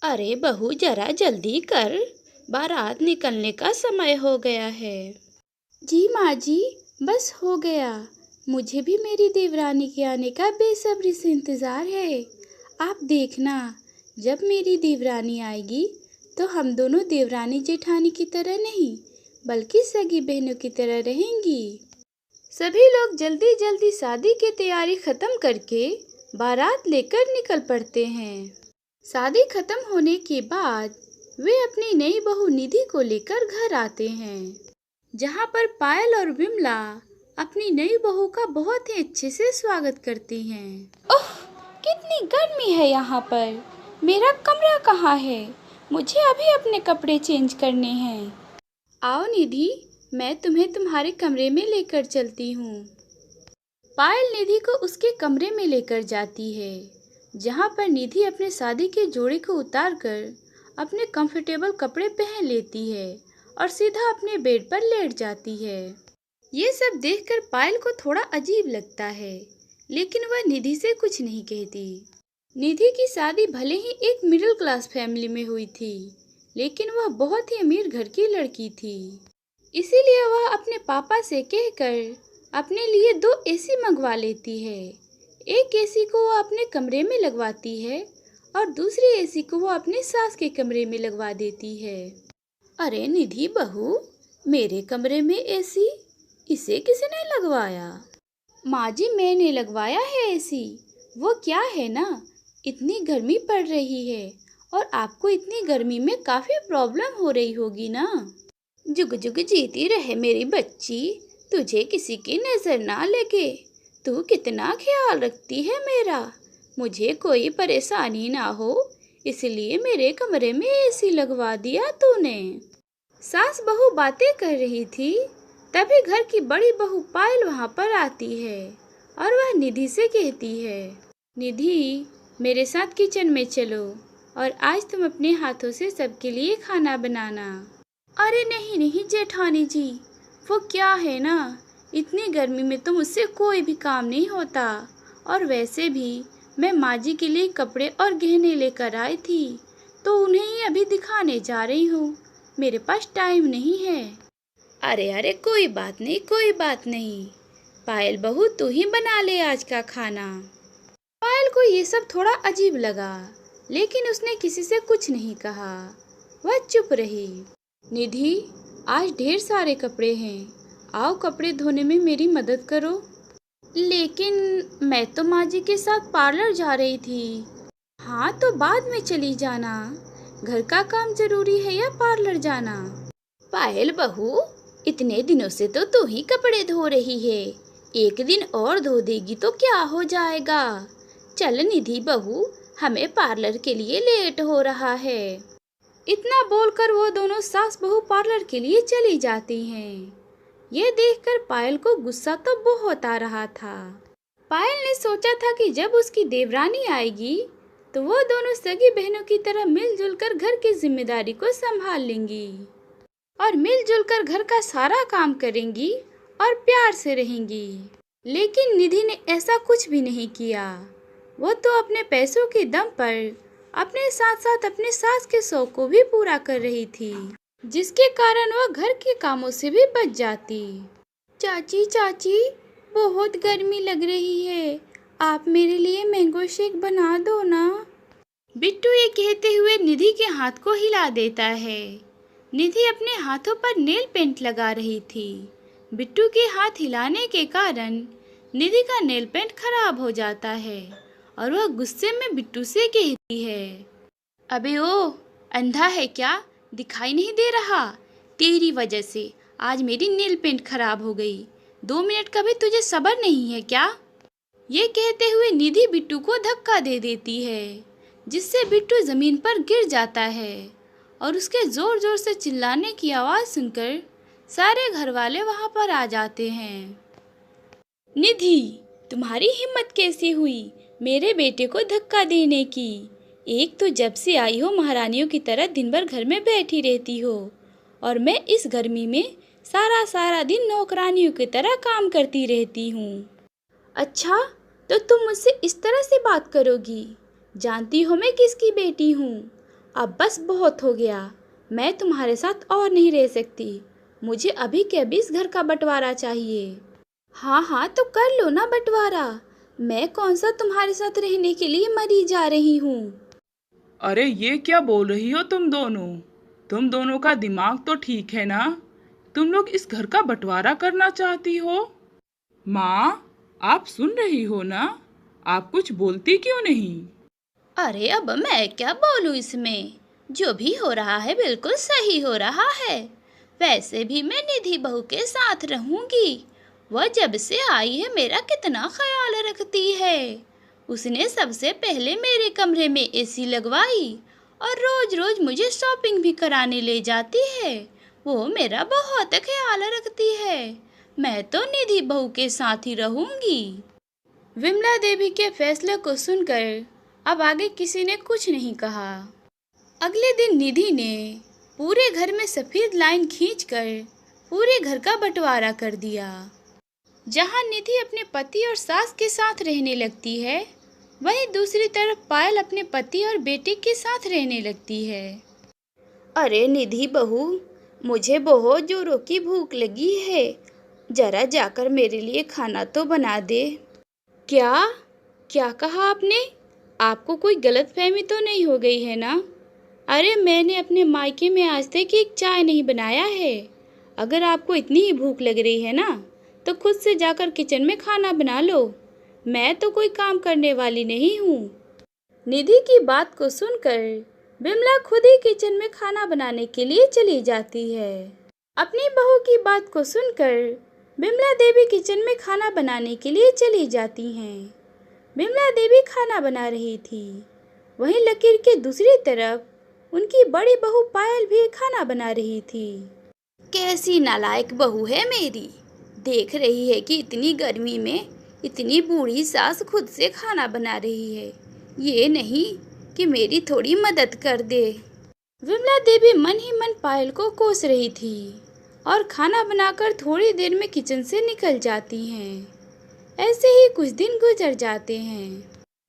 अरे बहू जरा जल्दी कर, बारात निकलने का समय हो गया है। जी माँ जी, बस हो गया। मुझे भी मेरी देवरानी के आने का बेसब्री से इंतज़ार है। आप देखना, जब मेरी देवरानी आएगी तो हम दोनों देवरानी जेठानी की तरह नहीं बल्कि सगी बहनों की तरह रहेंगी। सभी लोग जल्दी जल्दी शादी की तैयारी खत्म करके बारात लेकर निकल पड़ते हैं। शादी खत्म होने के बाद वे अपनी नई बहू निधि को लेकर घर आते हैं, जहाँ पर पायल और विमला अपनी नई बहू का बहुत ही अच्छे से स्वागत करती हैं। ओह, कितनी गर्मी है यहाँ पर। मेरा कमरा कहाँ है? मुझे अभी अपने कपड़े चेंज करने हैं। आओ निधि, मैं तुम्हें तुम्हारे कमरे में लेकर चलती हूँ। पायल निधि को उसके कमरे में लेकर जाती है, जहाँ पर निधि अपने शादी के जोड़े को उतारकर अपने कंफर्टेबल कपड़े पहन लेती है और सीधा अपने बेड पर लेट जाती है। ये सब देखकर पायल को थोड़ा अजीब लगता है, लेकिन वह निधि से कुछ नहीं कहती। निधि की शादी भले ही एक मिडिल क्लास फैमिली में हुई थी, लेकिन वह बहुत ही अमीर घर की लड़की थी। इसीलिए वह अपने पापा से कहकर अपने लिए 2 एसी मंगवा लेती है। एक एसी को वो अपने कमरे में लगवाती है और दूसरी एसी को वो अपनी सास के कमरे में लगवा देती है। अरे निधि बहू, मेरे कमरे में एसी, इसे किसने लगवाया? माँ जी, मैंने लगवाया है एसी। वो क्या है ना, इतनी गर्मी पड़ रही है और आपको इतनी गर्मी में काफी प्रॉब्लम हो रही होगी ना। जुग जुग जीती रहे मेरी बच्ची, तुझे किसी की नजर ना लगे। तू कितना ख्याल रखती है मेरा, मुझे कोई परेशानी ना हो इसलिए मेरे कमरे में एसी लगवा दिया तूने। सास बहू बातें कर रही थी, तभी घर की बड़ी बहू पायल वहाँ पर आती है और वह निधि से कहती है, निधि मेरे साथ किचन में चलो और आज तुम अपने हाथों से सबके लिए खाना बनाना। अरे नहीं नहीं जेठानी जी, वो क्या है ना, इतनी गर्मी में तो मुझसे कोई भी काम नहीं होता, और वैसे भी मैं माँ जी के लिए कपड़े और गहने लेकर आई थी तो उन्हें ही अभी दिखाने जा रही हूँ, मेरे पास टाइम नहीं है। अरे अरे कोई बात नहीं, कोई बात नहीं, पायल बहू तू ही बना ले आज का खाना। पायल को ये सब थोड़ा अजीब लगा, लेकिन उसने किसी से कुछ नहीं कहा, वह चुप रही। निधि, आज ढेर सारे कपड़े हैं, आओ कपड़े धोने में मेरी मदद करो। लेकिन मैं तो माँ जी के साथ पार्लर जा रही थी। हाँ तो बाद में चली जाना, घर का काम जरूरी है या पार्लर जाना? पायल बहू, इतने दिनों से तो तू ही कपड़े धो रही है, एक दिन और धो देगी तो क्या हो जाएगा। चल निधि बहू, हमें पार्लर के लिए लेट हो रहा है। इतना बोलकर वो दोनों सास बहू पार्लर के लिए चली जाती हैं। ये देखकर पायल को गुस्सा तो बहुत आ रहा था। पायल ने सोचा था कि जब उसकी देवरानी आएगी तो वो दोनों सगी बहनों की तरह मिलजुल कर घर की जिम्मेदारी को संभाल लेंगी और मिलजुल कर घर का सारा काम करेंगी और प्यार से रहेंगी। लेकिन निधि ने ऐसा कुछ भी नहीं किया। वो तो अपने पैसों के दम पर अपने साथ साथ अपने सास के शौक को भी पूरा कर रही थी, जिसके कारण वह घर के कामों से भी बच जाती। चाची चाची, बहुत गर्मी लग रही है, आप मेरे लिए मैंगो शेक बना दो ना। बिट्टू ये कहते हुए निधि के हाथ को हिला देता है। निधि अपने हाथों पर नेल पेंट लगा रही थी। बिट्टू के हाथ हिलाने के कारण निधि का नेल पेंट खराब हो जाता है और वह गुस्से में बिट्टू से कहती है, अबे ओ, अंधा है क्या, दिखाई नहीं दे रहा? तेरी वजह से आज मेरी नेल पेंट खराब हो गई, 2 मिनट का भी तुझे सब्र नहीं है क्या? ये कहते हुए निधि बिट्टू को धक्का दे देती है, जिससे बिट्टू जमीन पर गिर जाता है और उसके जोर जोर से चिल्लाने की आवाज सुनकर सारे घर वाले वहां पर आ जाते हैं। निधि, तुम्हारी हिम्मत कैसी हुई मेरे बेटे को धक्का देने की? एक तो जब से आई हो महारानियों की तरह दिन भर घर में बैठी रहती हो और मैं इस गर्मी में सारा सारा दिन नौकरानियों की तरह काम करती रहती हूँ। अच्छा, तो तुम मुझसे इस तरह से बात करोगी? जानती हो मैं किसकी बेटी हूँ अब बस बहुत हो गया। मैं तुम्हारे साथ और नहीं रह सकती। मुझे अभी के अभी इस घर का बंटवारा चाहिए। हाँ हाँ, तो कर लो ना बंटवारा। मैं कौन सा तुम्हारे साथ रहने के लिए मरी जा रही हूँ। अरे ये क्या बोल रही हो तुम दोनों? तुम दोनों का दिमाग तो ठीक है ना? तुम लोग इस घर का बंटवारा करना चाहती हो? माँ, आप सुन रही हो ना? आप कुछ बोलती क्यों नहीं? अरे अब मैं क्या बोलूं इसमें? जो भी हो रहा है बिल्कुल सही हो रहा है। वैसे भी मैं निधि बहू के साथ रहूंगी। वह जब से आई है मेरा कितना ख्याल रखती है। उसने सबसे पहले मेरे कमरे में एसी लगवाई और रोज रोज मुझे शॉपिंग भी कराने ले जाती है। वो मेरा बहुत ख्याल रखती है। मैं तो निधि बहू के साथ ही रहूंगी। विमला देवी के फैसले को सुनकर अब आगे किसी ने कुछ नहीं कहा। अगले दिन निधि ने पूरे घर में सफेद लाइन खींचकर पूरे घर का बंटवारा कर दिया। जहां निधि अपने पति और सास के साथ रहने लगती है, वहीं दूसरी तरफ पायल अपने पति और बेटे के साथ रहने लगती है। अरे निधि बहू, मुझे बहुत जोरों की भूख लगी है। जरा जाकर मेरे लिए खाना तो बना दे। क्या क्या कहा आपने? आपको कोई गलतफहमी तो नहीं हो गई है ना? अरे मैंने अपने मायके में आज तक एक चाय नहीं बनाया है। अगर आपको इतनी ही भूख लग रही है ना, तो खुद से जाकर किचन में खाना बना लो। मैं तो कोई काम करने वाली नहीं हूँ। निधि की बात को सुनकर बिमला खुद ही किचन में खाना बनाने के लिए चली जाती है। अपनी बहू की बात को सुनकर बिमला देवी किचन में खाना बनाने के लिए चली जाती हैं। बिमला देवी खाना बना रही थी। वहीं लकीर के दूसरी तरफ उनकी बड़ी बहू पायल भी खाना बना रही थी। कैसी नालायक बहू है मेरी। देख रही है कि इतनी गर्मी में इतनी बूढ़ी सास खुद से खाना बना रही है। ये नहीं कि मेरी थोड़ी मदद कर दे। विमला देवी मन ही मन पायल को कोस रही थी और खाना बनाकर थोड़ी देर में किचन से निकल जाती हैं। ऐसे ही कुछ दिन गुजर जाते हैं।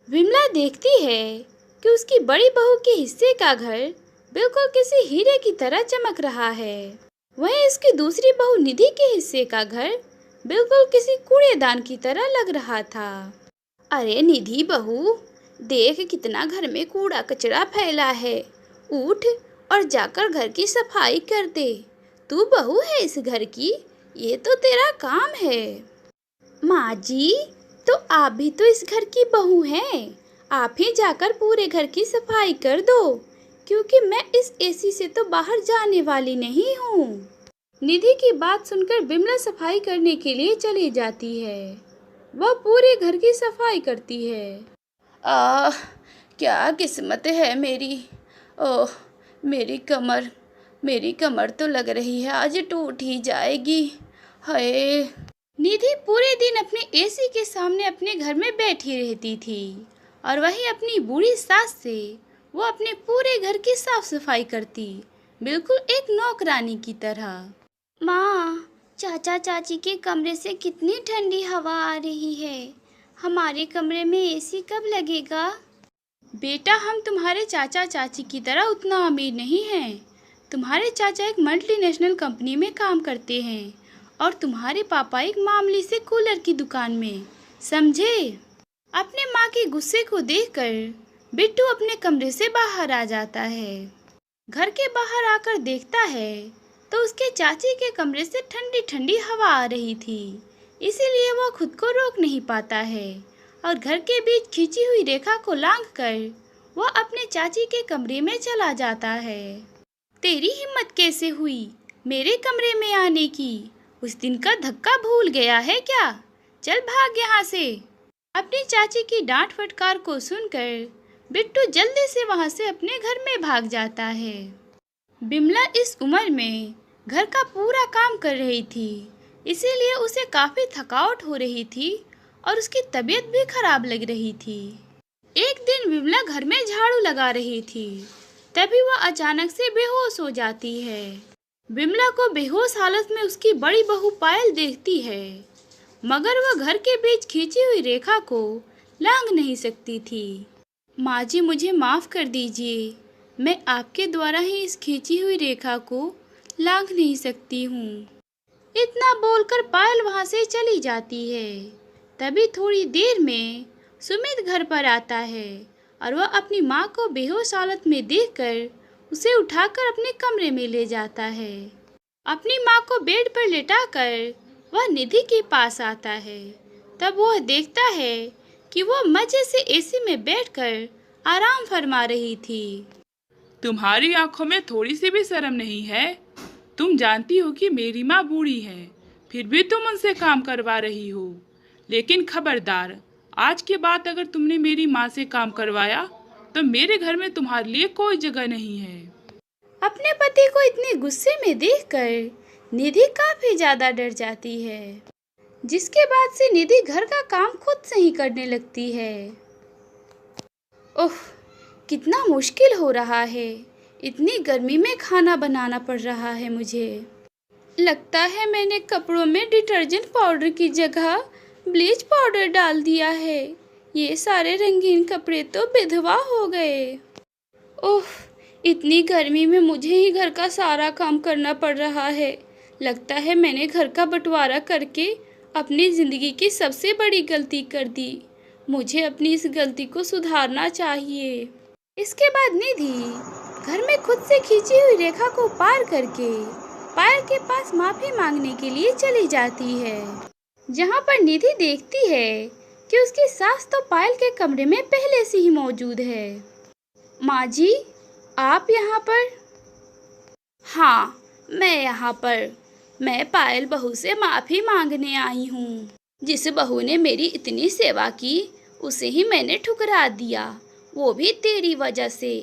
विमला देखती है कि उसकी बड़ी बहू के हिस्से का घर बिल्कुल किसी हीरे की तरह चमक रहा है। वहीं उसकी दूसरी बहू निधि के हिस्से का घर बिल्कुल किसी कूड़ेदान की तरह लग रहा था। अरे निधि बहू, देख कितना घर में कूड़ा कचरा फैला है। उठ और जाकर घर की सफाई कर दे। तू बहू है इस घर की, ये तो तेरा काम है। माँ जी, तो आप भी तो इस घर की बहू हैं। आप ही जाकर पूरे घर की सफाई कर दो, क्योंकि मैं इस एसी से तो बाहर जाने वाली नहीं हूँ। निधि की बात सुनकर बिमला सफाई करने के लिए चली जाती है। वह पूरे घर की सफाई करती है। आह, क्या किस्मत है मेरी। ओह, मेरी कमर तो लग रही है आज टूट ही जाएगी। हाय। निधि पूरे दिन अपने एसी के सामने अपने घर में बैठी रहती थी और वहीं अपनी बूढ़ी सास से वो अपने पूरे घर की साफ सफाई करती, बिल्कुल एक नौकरानी की तरह। माँ, चाचा चाची के कमरे से कितनी ठंडी हवा आ रही है। हमारे कमरे में एसी कब लगेगा? बेटा, हम तुम्हारे चाचा चाची की तरह उतना अमीर नहीं हैं। तुम्हारे चाचा एक मल्टीनेशनल कंपनी में काम करते हैं और तुम्हारे पापा एक मामूली से कूलर की दुकान में, समझे? अपने माँ के गुस्से को देखकर बिट्टू अपने कमरे से बाहर आ जाता है। घर के बाहर आकर देखता है तो उसके चाची के कमरे से ठंडी ठंडी हवा आ रही थी, इसीलिए वह खुद को रोक नहीं पाता है और घर के बीच खींची हुई रेखा को लांघकर वह अपने चाची के कमरे में चला जाता है। तेरी हिम्मत कैसे हुई मेरे कमरे में आने की? उस दिन का धक्का भूल गया है क्या? चल भाग यहाँ से। अपनी चाची की डांट फटकार को सुनकर बिट्टू जल्दी से वहाँ से अपने घर में भाग जाता है। बिमला इस उम्र में घर का पूरा काम कर रही थी, इसीलिए उसे काफ़ी थकावट हो रही थी और उसकी तबीयत भी खराब लग रही थी। एक दिन बिमला घर में झाड़ू लगा रही थी, तभी वह अचानक से बेहोश हो जाती है। बिमला को बेहोश हालत में उसकी बड़ी बहू पायल देखती है, मगर वह घर के बीच खींची हुई रेखा को लांघ नहीं सकती थी। माँ जी, मुझे माफ़ कर दीजिए। मैं आपके द्वारा ही इस खींची हुई रेखा को लांघ नहीं सकती हूँ। इतना बोलकर पायल वहाँ से चली जाती है। तभी थोड़ी देर में सुमित घर पर आता है और वह अपनी माँ को बेहोश हालत में देखकर उसे उठाकर अपने कमरे में ले जाता है। अपनी माँ को बेड पर लेटाकर वह निधि के पास आता है। तब वह देखता है कि वह मजे से एसी में बैठकर आराम फरमा रही थी। तुम्हारी आंखों में थोड़ी सी भी शर्म नहीं है? तुम जानती हो कि मेरी माँ बूढ़ी है, फिर भी तुम उनसे काम करवा रही हो। लेकिन खबरदार, आज के बाद अगर तुमने मेरी माँ से काम करवाया तो मेरे घर में तुम्हारे लिए कोई जगह नहीं है। अपने पति को इतने गुस्से में देखकर निधि काफी ज्यादा डर जाती है, जिसके बाद से निधि घर का काम खुद से ही करने लगती है। ओह, कितना मुश्किल हो रहा है। इतनी गर्मी में खाना बनाना पड़ रहा है मुझे। लगता है मैंने कपड़ों में डिटर्जेंट पाउडर की जगह ब्लीच पाउडर डाल दिया है। ये सारे रंगीन कपड़े तो विधवा हो गए। ओह, इतनी गर्मी में मुझे ही घर का सारा काम करना पड़ रहा है। लगता है मैंने घर का बंटवारा करके अपनी ज़िंदगी की सबसे बड़ी गलती कर दी। मुझे अपनी इस गलती को सुधारना चाहिए। इसके बाद निधि घर में खुद से खींची हुई रेखा को पार करके पायल के पास माफ़ी मांगने के लिए चली जाती है, जहाँ पर निधि देखती है कि उसकी सास तो पायल के कमरे में पहले से ही मौजूद है। माँ जी, आप यहाँ पर? हाँ, मैं यहाँ पर। मैं पायल बहू से माफ़ी मांगने आई हूँ। जिस बहू ने मेरी इतनी सेवा की उसे ही मैंने ठुकरा दिया, वो भी तेरी वजह से।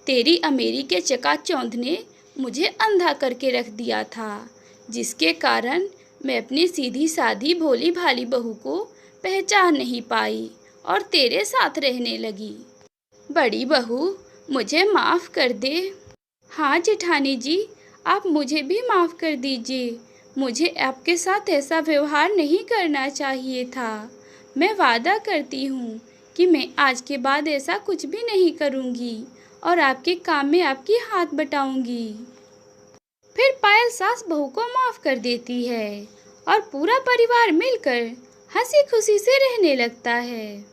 तेरी अमीरी के चकाचौंध ने मुझे अंधा करके रख दिया था, जिसके कारण मैं अपनी सीधी सादी भोली भाली बहू को पहचान नहीं पाई और तेरे साथ रहने लगी। बड़ी बहू, मुझे माफ़ कर दे। हाँ जेठानी जी, आप मुझे भी माफ़ कर दीजिए। मुझे आपके साथ ऐसा व्यवहार नहीं करना चाहिए था। मैं वादा करती हूँ कि मैं आज के बाद ऐसा कुछ भी नहीं करूँगी और आपके काम में आपकी हाथ बटाऊँगी। फिर पायल सास बहू को माफ़ कर देती है और पूरा परिवार मिलकर हंसी खुशी से रहने लगता है।